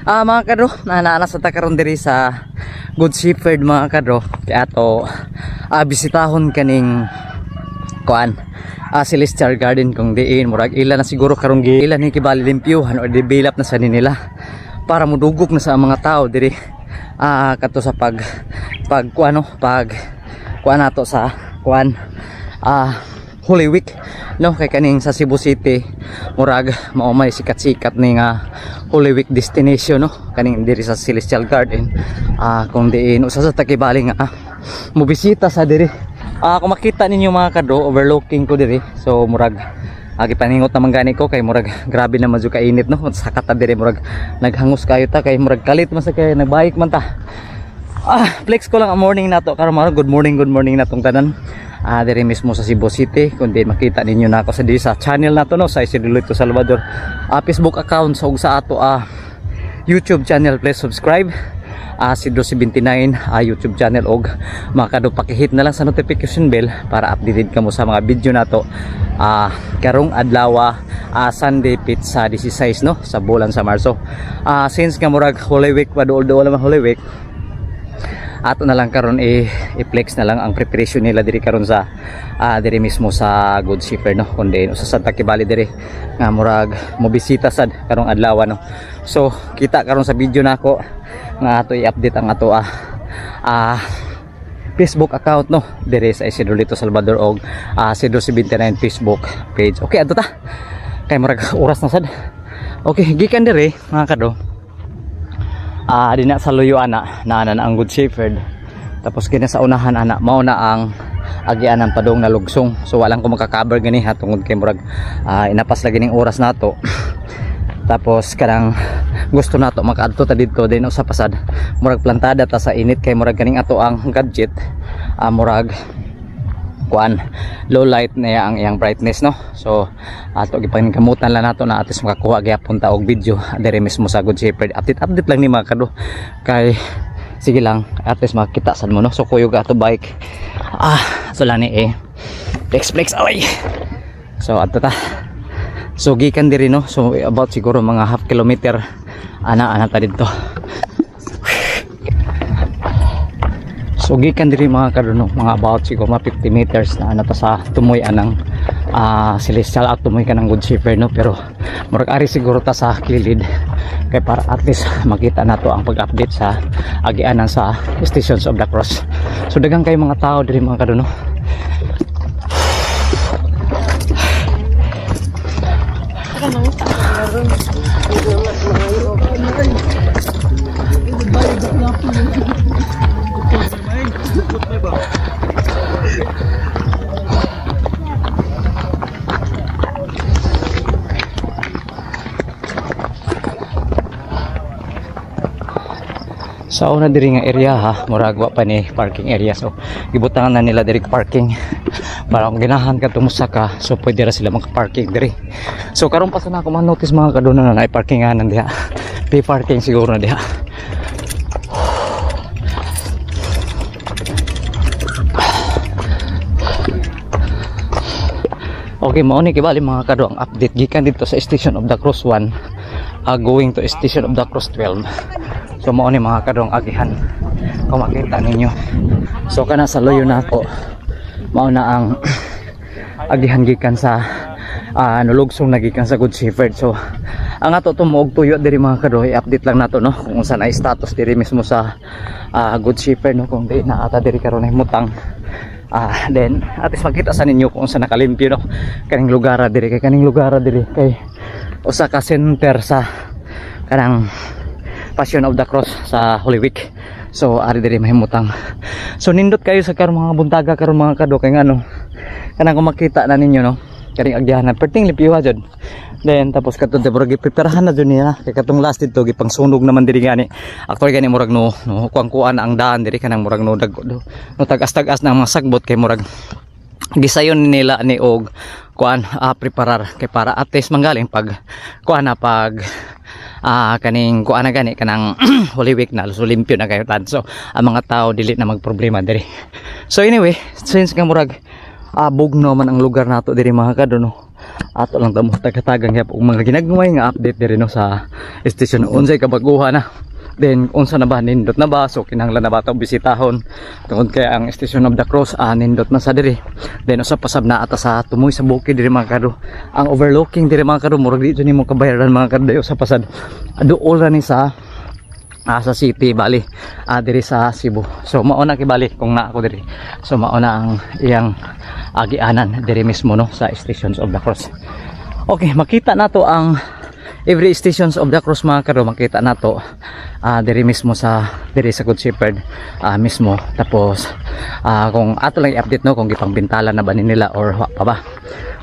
Mga kadro, naana sa takaron diri sa Good Shepherd mga kadro. Kaya ato bisitahon kaning kuan Celestial Garden kung diin murag ila na siguro karong giila ni kibali limpyuhan or develop na sa nila para mudugok na sa mga tao diri kato sa pag kuan nato sa kuan Holy Week no, kay kaning sa Cebu City murag mao may sikat-sikat ning Holy Week destination no, kaning diri sa Celestial Garden. Kung diin usa sa takibali nga mobisita sa diri. Kung makita ninyo mga kadro, overlooking ko diri, so murag gipaningot naman gani ko kay murag grabe na madyo kainit no, sakata diri murag naghangos kayo ta kay murag kalit man sa kay nagbayik man ta. Flex ko lang ang morning nato karon mga good morning natong tanan. Diri mismo sa Cebu City, kundi makita ninyo na ako sa channel nato no, sa Isidro Salvador Facebook account, so sa ato YouTube channel, please subscribe. Sidro 79 YouTube channel, og makado pakihit na lang sa notification bell para updated kamo sa mga video nato karong adlaw Sunday pizza 16 no, sa bulan sa Marso. Since nga murag Holy Week pa dool naman Holy Week, ato na lang karon i-flex na lang ang preparation nila diri karon sa diri mismo sa Good Shepherd no, kundi sa Santa Kibali diri nga murag mobisita sad karong adlaw no. So kita karon sa video nako nga ato i-update ang ato Facebook account no, diri sa Isidro Salvador og Isidro 79 Facebook page. Okay, ato ta kay murag oras na sad. Okay, gikan diri mga kadro, di na sa luyuan na ang Good Shepherd, tapos kina sa unahan mao na ang agian ng padong na lugsong. So walang ko makakabar gani tungod kay murag inapas lagi ning oras nato. Tapos kanang gusto nato makaadto ta didto din usa pasad murag plantada ta sa init kay murag kaning ato ang gadget murag kuan low light na ang iyang brightness no. So ato gipanggamutan lang nato na atis makakuha gyapon ta og video diri mismo sa Good Shepherd. Update lang ni mga kadto kay sige lang atis makita sad mo no. So kuyog ato bike so lang ni flex away. So ato ta, so gikan diri no, so about siguro mga half kilometer ana ta dito. So gikan diri mga kadto no, mga about siguro mga 50 meters na ana ta sa tumoy anang Celestial at tumoy kanang Good Shepherd no. Pero murag ari siguro ta sa kilid kay para at least makita nato ang pag-update sa agianan sa Stations of the Cross. So daghang kay mga tao diri mga kadto no. Sa una diri nga area murag wa pa ni parking area, so gibutangan na nila diri parking para kung ginahan ka tumusa ka, so pwede ra sila magka-parking diri. So karon pa sana ako man-notice mga kaduna na parkinganan diha, pay parking siguro na diha. Okay, mao ni kibali mga kadto ang update gikan dito sa Station of the Cross 1 going to Station of the Cross 12. So mao ni mga kadto ang agihan kung makita ninyo. So kana sa loyo na ako mao na ang agihan gikan sa nulugsong nagikan sa Good Shepherd. So ang ato tumuog tuyo diri mga kadto, i-update lang nato no kung saan ay status diri mismo sa Good Shepherd no, kung di na ata diri karon himutang. Then atis makita sa ninyo kung saan nakalimpyo no kaning lugar diri, kay kaning lugar diri kay usa ka center sa kanang Passion of the Cross sa Holy Week. So ari diri mahimutang. So nindot kayo sa karon mga buntaga karon mga kadto kay ngano kanang kung makita na ninyo no kaning agyahan perting lipiwa jud. Then tapos kato de murag gipreparahan na jud niya kay katong last dito gipangsunog naman diri gani. Actually gani murag no kuan ang daan diri kanang murag no tagas-tagas na mga sagbot kay murag gisayon nila ni og kuan preparar kay para at least manggaling pag kuan pag kaning kuan na gani kanang Holy Week na so limpyo na kayo tan. So ang mga tao dili na magproblema diri. So anyway, since nga murag bugno man ang lugar nato diri mga kadto no, ato lang tamo taga-tagang gyapon mga ginagmay nga update diri no sa station unsay kabaguhan na. Then unsa na ba nindot na ba, so kinahanglan na ba ito bisitahon tungod kay ang Station of the Cross nindot na sa diri. Then usap pasab na ata sa tumoy sa bukid diri mga kado, ang overlooking diri mga kado murag dito nimo kabayaran mga kado usap pasad duol ra ni sa city bali diri sa Cebu. So mao na kibali kung na ako diri, so mao na ang iyang agianan diri mismo no sa Stations of the Cross. Okay, makita nato ang every Stations of the Cross mga kado, makita nato diri mismo sa diri sa Good Shepherd mismo. Tapos kung ato lang i-update no kung gipangbintala na ba nila or wa pa ba.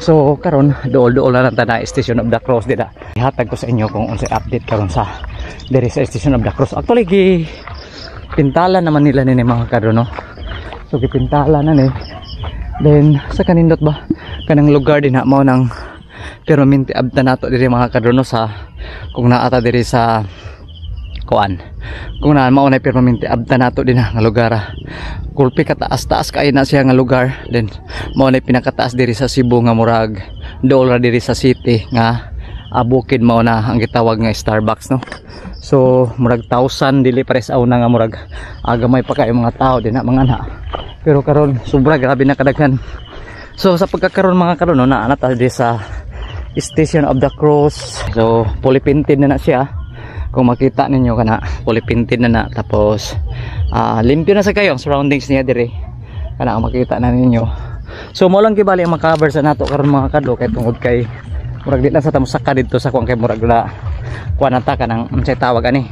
So karon duol-duol na lang ta na Station of the Cross dira. Ihatag ko sa inyo kung unsay update karon sa diri sa Station of the Cross. Actually pintala naman nila ni mga kado no. So gipintala na ni. Then sa kanindot ba kanang lugar din na mao nang pero minti abta nato diri mga kado no sa kung naata diri sa kuan kung na mao na pero minti abta nato din nga lugar kulpi kataas-taas kay na siya nga lugar. Then mao na pinakataas diri sa Cebu nga murag dool diri sa city nga bukid mao na ang gitawag nga Starbucks no. So murag 1,000 dili pares una nga murag gamay pa kay mga tao din na mga ana, pero karon sobra grabe na kadaghan. So sa pagkakaroon mga karon no na ta diri sa Station of the Cross. So fully painted na siya, kung makita ninyo kana fully painted na tapos limpyo na sa kayo ang surroundings niya dire kana ang makita na ninyo. So mo lang kibali ang makaver sa nato karon mga kado kay tungod kay murag di na sa tamusaka dito sa kuan kay murag na kuan ata kanang unsay tawag ani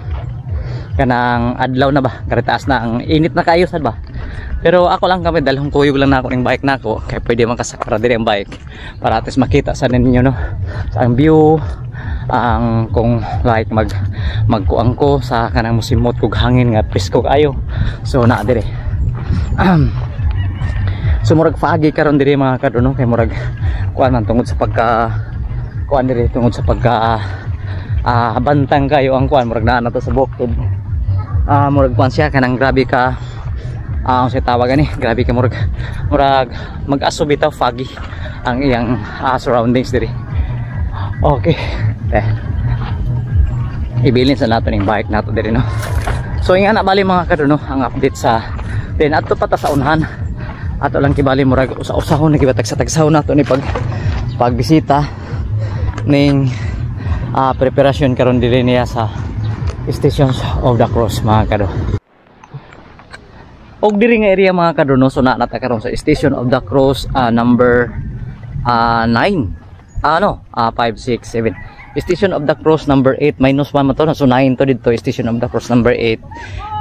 kanang adlaw na ba karitaas na ang init na kayo sad ba. Pero ako lang kami dalhong kuyog lang na ako ng bike nako kaya pwede man kasakara diri ang bike para at least makita sa ninyo no sa ang view ang kung like magkuang ko sa kanang musimot kog hangin nga presko kayo. So na dire so murag faagi karon diri mga kado no kay murag kuan man tungod sa pagka kuan diri tungod sa pagka bantang kayo ang kuan murag naa na to sa bukid. Murag kuan siya kanang grabe ka ang siya tawagan grabe ka murag mag-aso bitaw foggy ang iyang surroundings diri. Okay ibilin sa nato ning bike nato diri no. So inga na bali mga kado no ang update sa then ato pa ta sa unhan ato lang kibali murag usa-usahon na kibatag sa tagsaw nato ni pagbisita ning preparasyon karon diri niya sa Stations of the Cross mga kado. Og diri nga area mga kado no so na nata karon sa Station of the Cross number 9 5, 6, 7 Station of the Cross number 8 minus 1 man to so 9 to dito Station of the Cross number 8.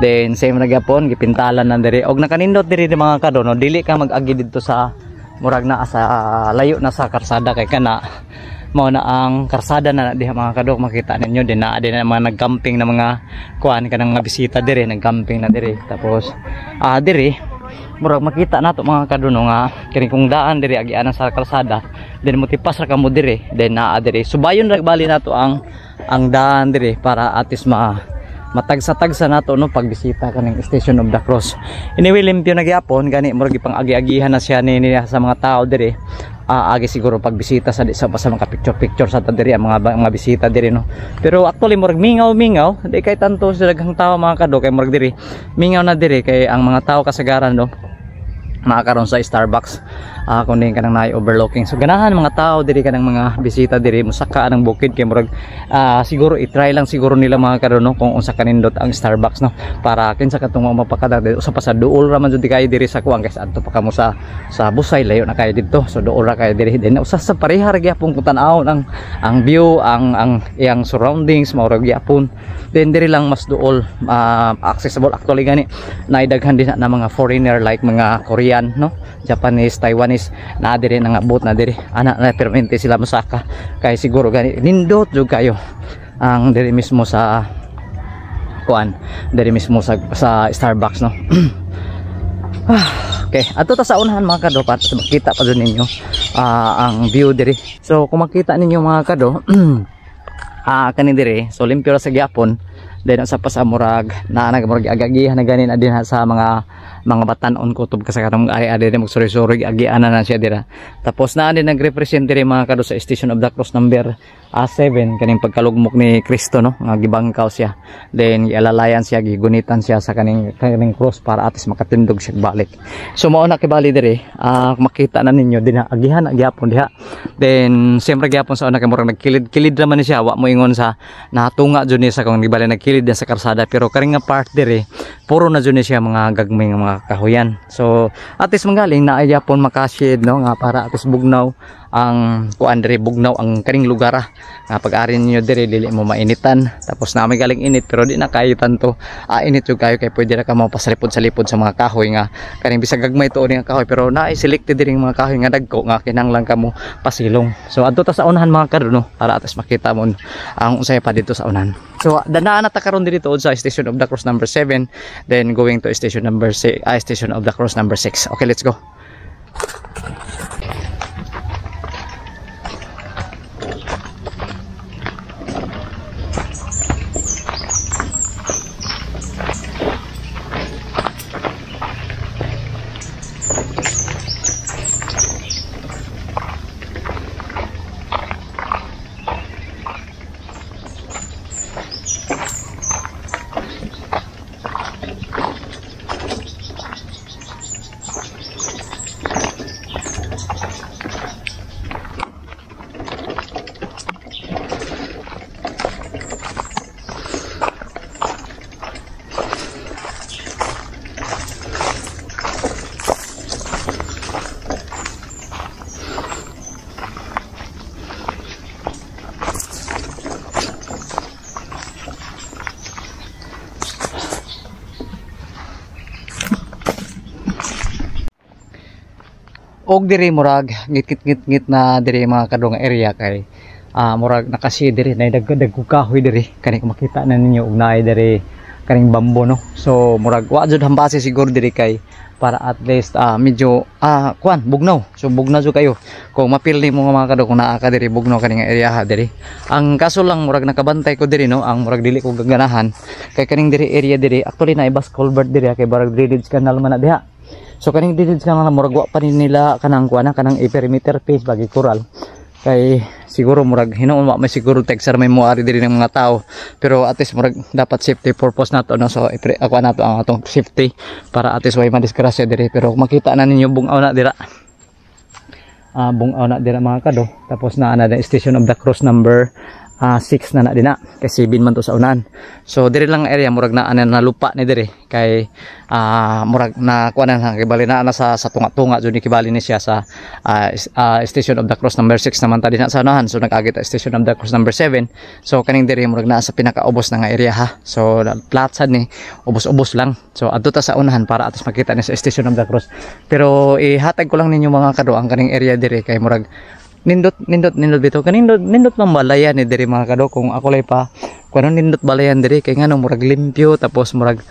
Then same na gyapon gipintalan na diri og nakanindot diri mga kado no dili ka mag-agi dito sa murag na sa layo na sa karsada kay kana mao na ang karsada na diha mga kado makita ninyo din na mga nagcamping na mga kuan kanang mga bisita dire nagcamping na dire. Tapos dire murag makita nato mga kado no nga kini kung daan dire agianan sa kalsada then motipas ra kamo dire then dire subayon ra bali nato ang daan dire para atis matagsa-tagsa nato no pagbisita kaning Station of the Cross. Anyway limpyo na gyapon gani murag ipang agi-agihan na siya ni sa mga tao dire. Agi siguro pagbisita sa mga picture sa diri ang mga bisita diri no. Pero actually murag mingaw di kay tanto sa daghang tawo mga kado kay murag diri mingaw na diri kay ang mga tawo kasagaran no makakaroon sa Starbucks kung din kanang naay overlooking. So ganahan mga tao diri kanang mga bisita diri musaka ng bukid kay murag siguro i-try lang siguro nila mga kado no kung unsa kanindot ang Starbucks no para kinsa katong mapakada usa pa sa duol ra man jud kayo diri sa kuan guys adto pa kamo sa Busay layo na kayo dito so duol ra kayo diri then usa sa pareha ra gyapon kung tan-awon ang view ang iyang surroundings mao ra gyapon. Then diri lang mas duol accessible actually gani naidaghan din na mga foreigner like mga Korean no Japanese Taiwanese na diri nga boat na diri ana na permente sila masaka kay siguro gani nindot jud kayo ang diri mismo sa kuan diri mismo sa Starbucks no. Okay ato ta sa unahan mga kado para makita pa dun ninyo ang view diri. So kung makita ninyo mga kado kani diri so limpyo ra sa gyapon Then usa pa sa murag naa murag agagihan na ganin adin sa mga batan-on kutob ka sa karong ari-ari mo suri-suri agian na siya dira. Tapos naa din nagrepresent diri mga kado sa Station of the Cross number 7 kaning pagkalugmok ni Kristo no nga gibangkaw siya. Then gialalayan siya, gigunitan siya sa kaning cross para atis makatindog siya balik. So mao na kibali diri makita na ninyo din agihan agyapon diha. Then siyempre gyapon sa una kay murag nagkilid-kilid naman ni siya, wa mo ingon sa natunga jud ni sa kung gibali nagkilid na sa karsada, pero karing nga part diri puro na jud ni siya mga gagmay nga mga kahoyan. So atis manggaling na agyapon makashade no nga para atis bugnaw ang kuan diri, bugnaw ang kaning lugar nga pag-ari ninyo diri dili mo mainitan. Tapos na may galing init pero di na kayo tanto init jud kayo kay pwede ra ka mo pasalipod sa lipod sa mga kahoy nga kaning bisag gagmay tuon nga kahoy, pero naay selected diri mga kahoy nga dagko nga kinahanglan kamo pasilong. So adto ta sa unahan mga kado no para atas makita mo ang usay pa dito sa unahan. So danaan na ta karon dito sa Station of the Cross number 7, then going to Station number 6, Station of the Cross number 6. Okay, let's go. Og diri murag ngit na diri mga kadong area kay murag nakasi diri na dagko kahoy diri kani makita na ninyo og naay diri kaning bambo no. So murag wa jud hambase siguro diri kay para at least medyo kuan bugnaw. So bugnaw jud kayo kung mapili mo mga kadong kung naa ka diri bugnaw kaning area diri. Ang kaso lang murag nakabantay ko diri no, ang murag dili ko gaganahan kay kaning diri area diri actually na ibas culvert diri kay barag drainage canal man na diha. So kaning didid ka nga murag wa pa nila kanang kuana kanang perimeter phase bagi coral kay siguro murag hinuon wa may siguro texture may moari diri ng mga tao, pero at least murag dapat safety purpose nato no. So ako nato ang atong safety para at least way madisgrasya diri, pero makita na ninyo bungaw na dira bungaw na dira mga kado. Tapos na ana Station of the Cross number 6 na din na kay 7 man to sa unan. So diri lang area murag na na lupa ni diri kay murag na kuanan kay bali na sa tunga-tunga jud ni kibali ni siya sa Station of the Cross number 6 naman ta din sa unahan. So nag-agi ta Station of the Cross number 7. So kaning diri murag na sa pinakaubos na nga area ha. So flat sad ni ubos-ubos lang. So adto ta sa unahan para atos makita ni sa Station of the Cross. Pero ihatag ko lang ninyo mga kado ang kaning area diri kay murag nindot bitaw nindot man balayan ni diri mga kado. Kung ako lay pa kuno nindot balayan diri kay ngano murag limpyo, tapos murag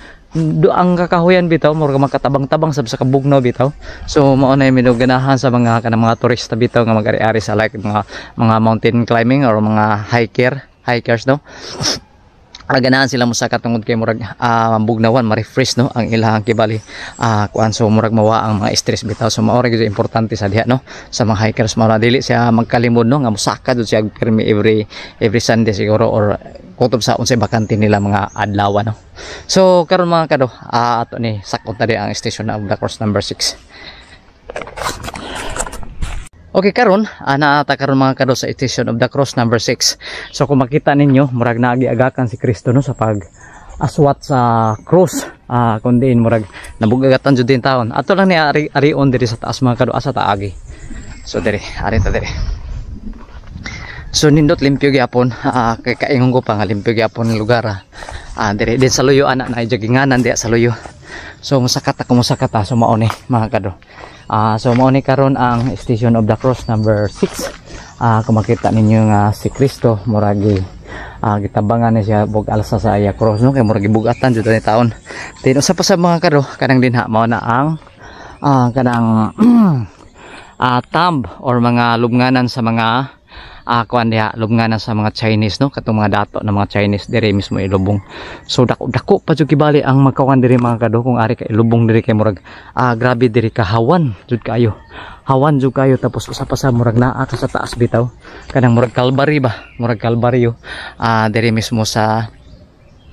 ang kakahuyan bitaw murag makatabang-tabang sa kabugnaw bitaw. So mao na mi ganahan sa mga kanang mga turista bitaw nga magari-ari sa like mga mountain climbing or mga hikers no. Ganahan sila musakat tungod kay murag bugnawan ma-refresh no ang ilang kibali kuan. So murag mawa ang mga stress bitaw. So mao ra gyud importante sa diha no sa mga hikers, mao dili siya magkalimod no nga musaka jud siya permi every Sunday siguro or kutob sa unsay bakante nila mga adlaw no. So karon mga kado ato ni sakot na di ang Station of the Cross number 6. Okay, karon naata karon mga kado sa Station of the Cross number 6. So kung makita ninyo murag naagi-agakan si Kristo no sa pag aswat sa cross. Kundi murag nabugagatan jud din taon. Ato lang ni arion diri sa taas mga kado asa taagi. So diri ari ta diri. So nindot limpyo gyapon kay kaingon ko pa nga limpyo gyapon ng lugar diri din sa luyo ana na joginganan diha sa luyo. So musakat so mao ni mga kado. So mao ni karon ang Station of the Cross number 6. Kung makita ninyo nga si Kristo muragi gitabangan ni siya bug alsa sa iya cross no kay muragi bugatan jud ni taon. Then usa pa sa mga kado kanang dinha mao na ang kanang thumb or mga lubnganan sa mga kuan diha lubnganan sa mga Chinese no, katong mga dato ng mga Chinese diri mismo ilubong. So dako pa jud kibali ang magkawan diri mga kado kung ari kay ilubong diri kay murag grabe diri kahawan jud kayo. Hawan jud kayo tapos usa pa sa murag naa ka sa taas bitaw. Kanang murag Calvary ba? Murag Calvaryo diri mismo sa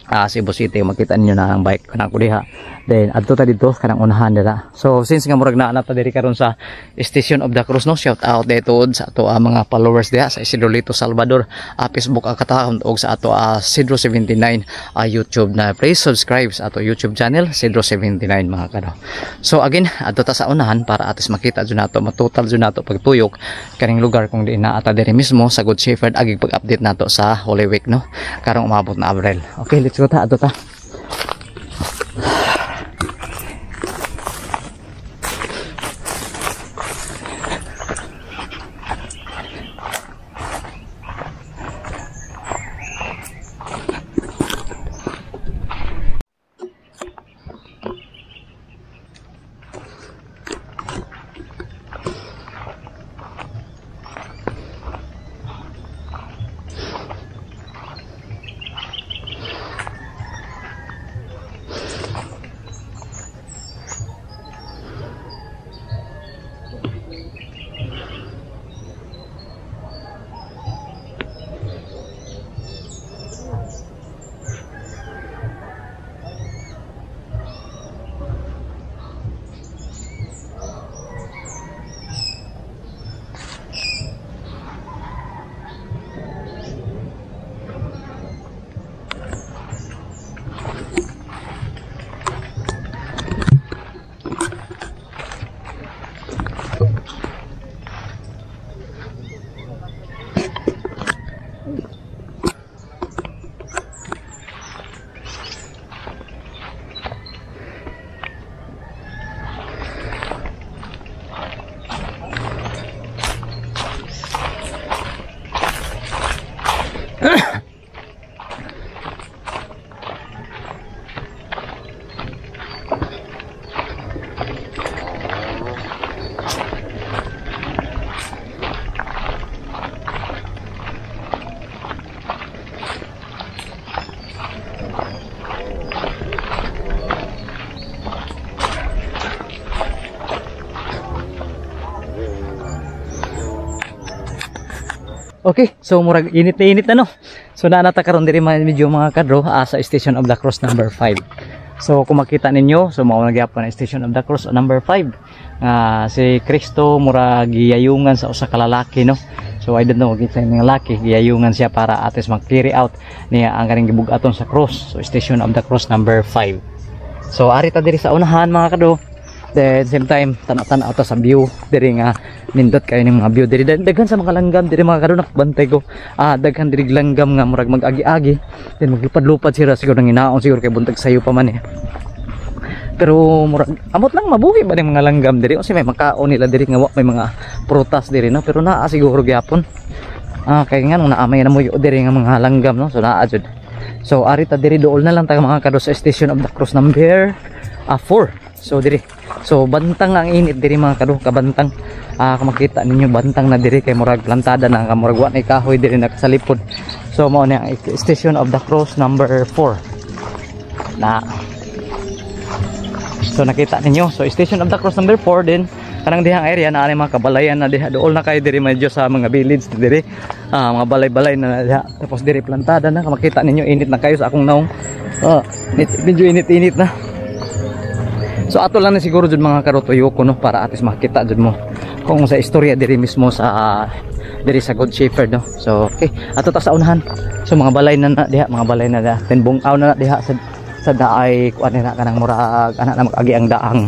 Cebu City. Makita niyo na ang bike kanang ko diha. Then adto ta dito kanang unahan dira. So since nga murag naa ta diri karon sa Station of the Cross no, shout out dito sa ato mga followers diha sa Isidro Lito Salvador Facebook account og sa ato Sidro 79 YouTube na. Please subscribe sa ato YouTube channel Sidro 79 mga kado. So again adto ta sa unahan para atis makita jud nato matotal jud nato pagtuyok kaning lugar kung di naa ta diri mismo sa Good Shepherd agig pag-update nato sa Holy Week no karong umabot na Abril. Okay, let's go ta adto ta. Okay, so murag init na init na no. So naanata karon diri medyo mga kadro sa Station of the Cross number 5. So kung makita ninyo, so mao na gyapon ang Station of the Cross number 5. Si Kristo murag giyayungan sa usa ka lalaki no. So I don't know kita ng lalaki giyayungan siya para atis mag-carry out niya ang kaning gibug-aton sa cross. So Station of the Cross number 5. So ari ta diri sa unahan mga kadro. Then same time tanaw-tanaw ta sa view diri nga nindot kayo ng mga view diri daghan sa mga langgam diri mga kadto nakbantay ko daghan diri langgam nga murag mag-agi-agi then maglupad-lupad sila siguro nang inaon siguro kay buntag sayo pa man pero murag amot lang mabuhi ba ning mga langgam diri kasi may makaon nila diri nga wa may mga prutas diri no pero naa siguro gyapon kay nga nung naamay na mo diri nga mga langgam no so naa jud so ari ta diri dool na lang ta mga kadto sa Station of the Cross number 4. So diri. So bantang ang init diri mga kado kabantang. Kung makita ninyo bantang na diri kay murag plantada na murag wa na kahoy diri nakasalipod. So mao ni ang Station of the Cross number 4. Na. So nakita ninyo. So Station of the Cross number 4 din kanang dihang area na ani mga kabalayan na diha dool na kay diri medyo sa mga village diri. Mga balay-balay na diha. Tapos diri plantada na makita ninyo init na kayo sa akong naong. Medyo init-init na. So ato lang na siguro jud mga karotoyo ko no para atis makita jud mo kung sa istorya diri mismo sa diri sa Good Shepherd no. So okay, ato ta sa unahan. So mga balay na diha, mga balay na diha. Then bungaw na diha sa daay kuan na kanang murag ana na mag-agi ang daang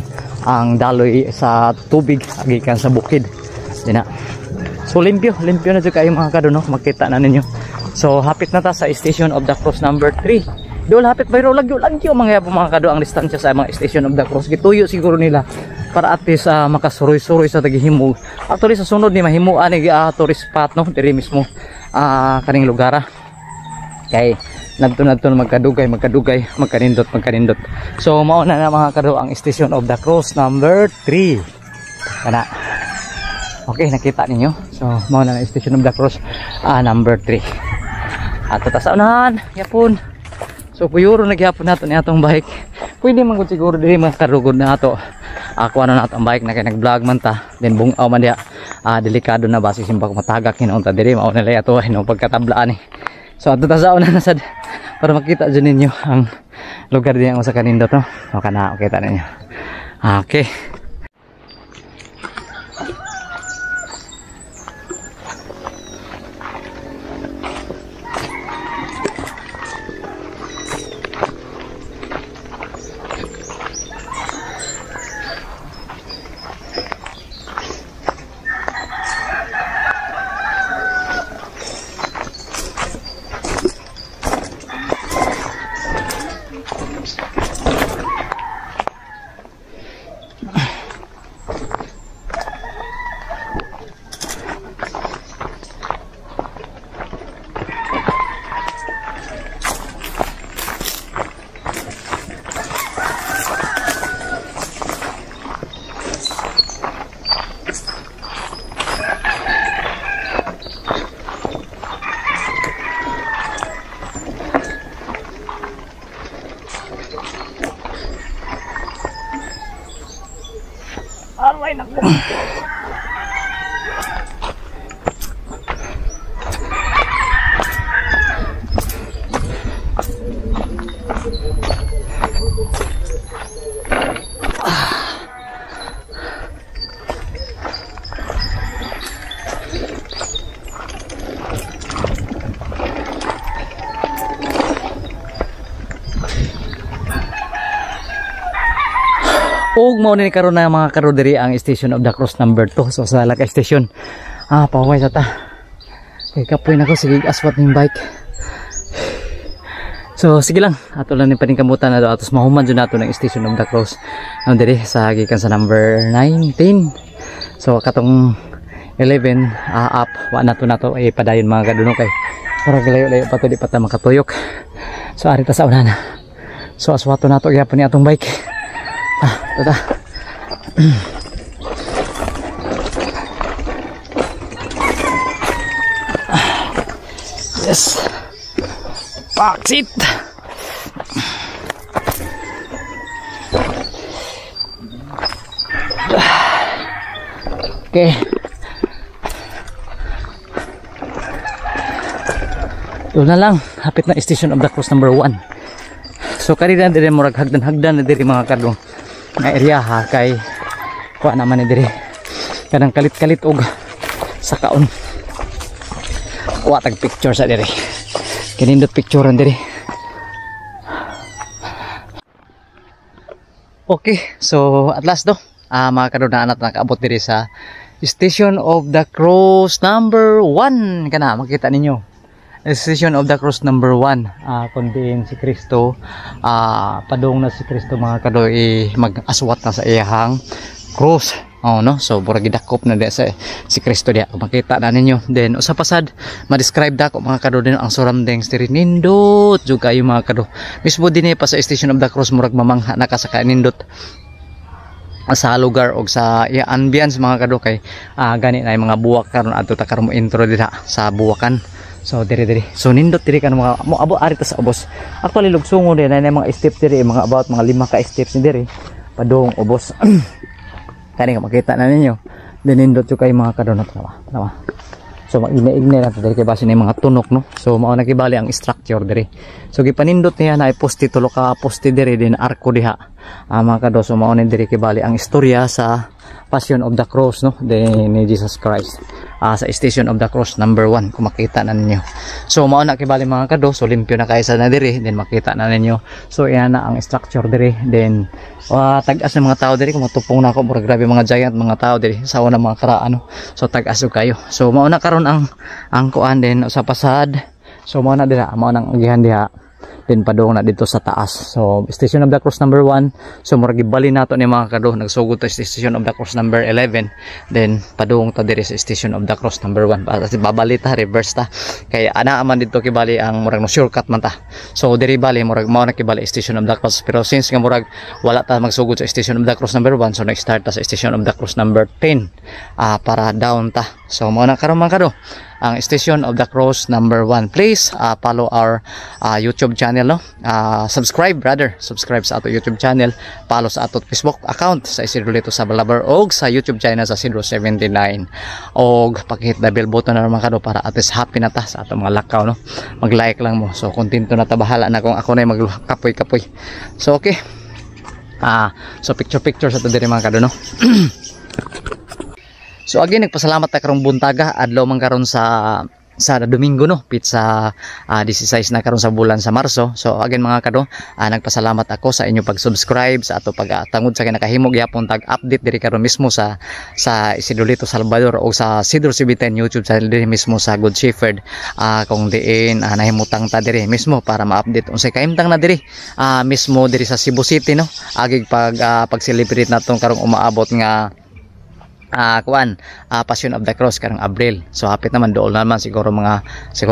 ang daloy sa tubig gikan sa bukid. Dina. So limpyo na jud kayo mga kado no, makita na ninyo. So hapit na ta sa Station of the Cross number 3. Doon hapit bayro lagyo mga kado ang distansya sa mga Station of the Cross. Gituyo siguro nila para at least makasuroy-suroy sa tagihimo. Actually sa sunod ni mahimuan ni tourist spot no diri mismo kaning lugar. Kay nadto magkadugay magkanindot. So mao na mga kado ang Station of the Cross number 3. Kana. Okay, nakita ninyo. So mao na Station of the Cross number 3. At sa unahan yapon. So puyuro nagyapon nato ni atong bike. Pwede man gud siguro diri makarugod na ato. Ako ano nato ang bike na kay nag-vlog man ta. Then bungaw man dia. Delikado na base simba ko matagak hinuon ta diri mao na lay ato hinong pagkatablaan eh. So ato ta sa unahan sad para makita jud ninyo ang lugar diyan sa kanindot no. O kana kita ninyo. Okay. Aray nako. Og mao ni karon na mga karoderi ang Station of the Cross number 2. So sa Lakay Station. Paway sa ta. Kay kapoy nako sige aswat ning bike. So sige lang, ato lang ni paningkamutan na do atos mahuman jud nato ng Station of the Cross. Ano diri sa gikan sa number 19. So katong 11 up wa nato padayon mga kaduno kay para layo-layo pa to di pa ta makatuyok. So ari ta sa unahan. So aswato nato gyapon ni atong bike. Tata. Yes. Paksit. Okay. Ito na lang. Hapit na Station of the Cross number 1. So karidan dire murag hagdan-hagdan na dire mga kadong nga area ha kay kuha naman ni dire kanang kalit-kalit og sa kaon kuha tag picture sa dire kinindot picturean dire. Okay, so at last do mga kaduna anak nakaabot dire sa Station of the Cross number 1 kana makita ninyo. Station of the Cross number 1 kundi si Kristo padung na si Kristo mga kadoy mag-aswat na sa iyahang cross. No? So mura gidakop na dia sa si Kristo dia makita na ninyo. Then usa pasad ma-describe dako mga kado din ang surroundings diri nindot jud kayo mga kado. Mismo dinhi pa sa Station of the Cross murag mamangha na ka sa kanindot sa lugar og sa ambience mga kado kay gani na mga buwak karon adto ta karon mo intro dira sa buwakan. So diri so nindot diri kan mga mo abo ari ta sa ubos. Actually lugsungo din na mga step diri mga about mga 5 ka steps ni diri padung ubos. Kani ka makita na ninyo. Then nindot jud kay mga kadonot tawa. So mag-ina-ignay nato diri kay base ni mga tunok no. So mao na kibali ang structure diri. So gipanindot niya na poste tulo ka poste diri din arko diha. Mga kado so mao ni diri kibali ang istorya sa Passion of the Cross no ni Jesus Christ. Sa Station of the Cross number 1 kung makita na ninyo. So mao na kibali mga kado so limpyo na kaysa na diri then makita na ninyo. So iyan na ang structure diri then tag-as ng mga tao diri kung matupong na ako mura grabe mga giant mga tao diri sa una mga karaan no. So tag-as kayo. So mao na karon ang kuan din sa pasad. So mao na dira mao nang agihan diha then padung na dito sa taas. So Station of the Cross number 1, so murag gibali nato ni mga kado, nagsugod ta sa Station of the Cross number 11, then padung ta diri sa Station of the Cross number 1. Babali ta, reverse ta, kay ana man dito kibali ang murag no shortcut man ta. So diri bali murag mao na kibali Station of the Cross, pero since nga murag wala ta magsugod sa Station of the Cross number 1, so next start ta sa Station of the Cross number 10 para down ta. So mao na karon man kado ang Station of the Cross number 1. Please follow our YouTube channel, no? Subscribe sa ato YouTube channel, follow sa ato Facebook account sa Isidro Lito Sabalabar, og sa YouTube channel sa Isidro 79, og pakihit na bell button na naman kado para at least happy na ta sa ato mga lakaw, no? Mag-like lang mo, so kontento na ta, bahala na kung ako na magkapoy-kapoy. So okay, so picture sa to diri mga kado, no? So again, nagpasalamat ta karong buntaga, adlaw man karon sa Domingo, no, pizza 16 na karon sa bulan sa Marso. So again mga kado, nagpasalamat ako sa inyo pag-subscribe sa ato pagtangod sa kinakahimog yapon tag-update diri karon mismo sa Isidro Lito Salvador o sa Sidro CB10 YouTube channel diri mismo sa Good Shepherd. Kung diin nahimutang ta diri mismo para ma-update unsay kahimtang na diri mismo diri sa Cebu City, no, agig pag-celebrate naton karong umaabot nga Passion of the Cross karong Abril. So hapit naman dool naman siguro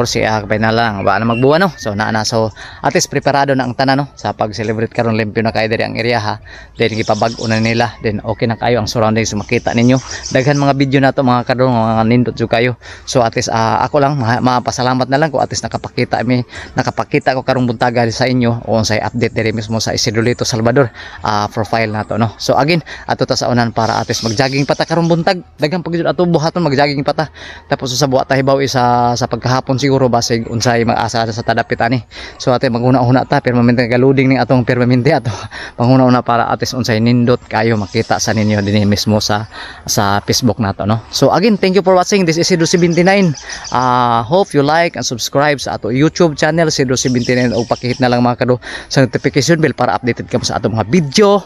siya kapay na lang ba na magbuwan, no. So so at least preparado na ang tanan, no, sa pag-celebrate karon. Limpyo na kayo diri ang area, ha. Then gipabag-o na nila, then okay na kayo ang surroundings, makita ninyo daghan mga video nato mga kadong mga nindot jud kayo. So at least ako lang mapasalamat na lang ko at least nakapakita ko karong buntaga sa inyo o unsay update diri mismo sa Isidro Lito Salvador profile nato, no. So again, ato ta sa unan para at least mag-jogging pa ta karong buntag, daghang pagjud ato buhaton mag-jogging pa ta, tapos sa buhat ta hibaw sa pagkahapon siguro basig unsay mag-asa sa tadapit ani. So ate maghuna-huna ta permanente galuding ning atong permanente ato panghuna-una para atis unsay nindot kayo makita sa ninyo dinhi mismo sa Facebook nato, no. So again, thank you for watching. This is Isidro 79. Hope you like and subscribe sa ato YouTube channel Isidro 79, o pakihit na lang mga kado sa notification bell para updated ka sa ato mga video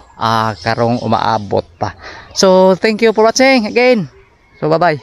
karong umaabot pa. So thank you for watching again. So bye bye.